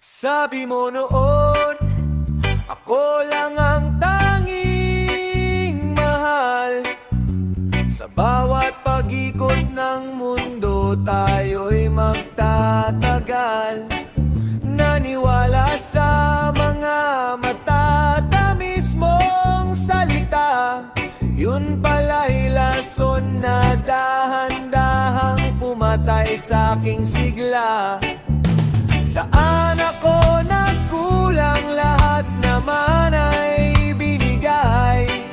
Sabi mo noon, ako lang ang tanging mahal. Sa bawat pag-ikot ng mundo, tayo'y magtatagal. Naniwala sa mga matatamis mong salita. Yun pala'y lason na dahan-dahang pumatay sa aking sigla. Saan ako nagkulang, lahat naman ay binigay.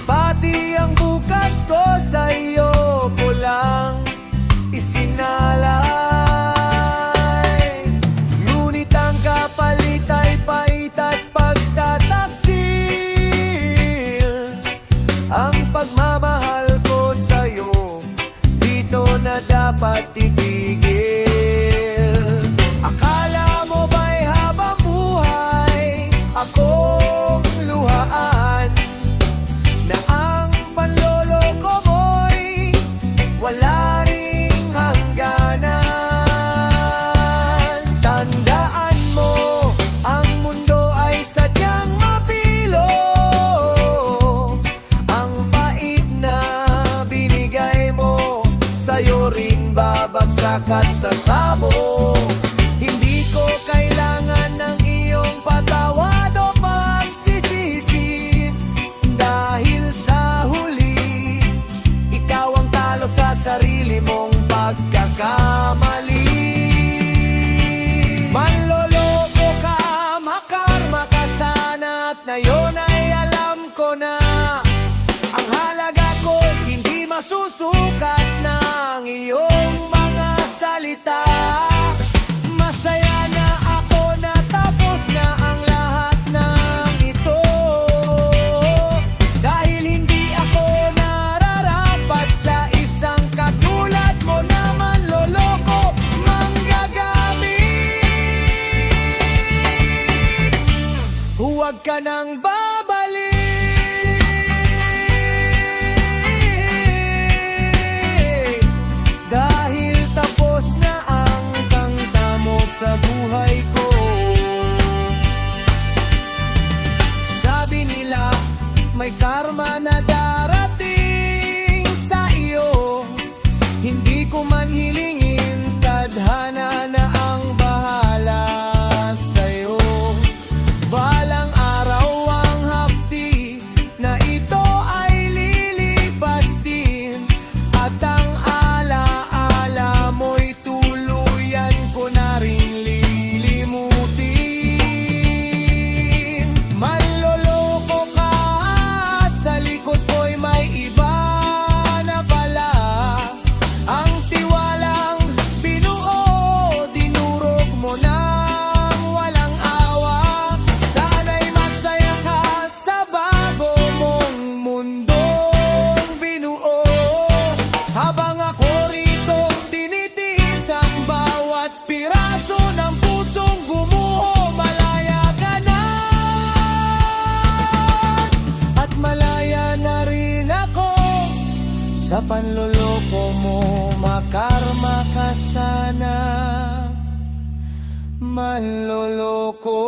Pati ang bukas ko sa iyo ko lang isinalay. Ngunit ang kapalit ay pait at pagtataksil. Ang pagmamahal ko sa iyo, dito na dapat titigil. Akala mo ba'y habang buhay akong luhaan, na ang panloloko mo'y wala ring hangganan? Tandaan mo, ang mundo ay sadyang mapilo. Ang pait na binigay mo, sa'yo rin babagsak at sasabog. Hindi ko kailangan ng iyong patawad o pagsisisi, dahil sa huli, ikaw ang talo sa sarili mong pagkakamali. Manloloko ka, makarma ka sana, at ngayon ay alam ko na ang halaga ko hindi masusukat ng iyong mga salita. Masaya na ako na tapos na ang lahat ng ito, dahil hindi ako nararapat sa isang katulad mo na manloloko, manggagamit. Huwag ka nang babalik, dahil tapos na ang kanta mo sa buhay ko. Sabi nila may karma na darating sa iyo, hindi ko man hilingin, tadhana na ang bahala sa'yo. Balang araw ang hapdi na ito ay lilipas din, at ang alaala mo'y tuluyan ko na rin lilimutin. Manloloko ka, sa likod ko'y may iba na pala. Ang tiwalang binuo, dinurog mo nang walang awa. Sana'y masaya ka sa bago mong mundong binuo, habang ako rito tinitiis ang bawat piraso ng pusong gumuho. Malaya ka na, at malaya na rin ako sa panloloko mo. Makarma ka sana, manloloko.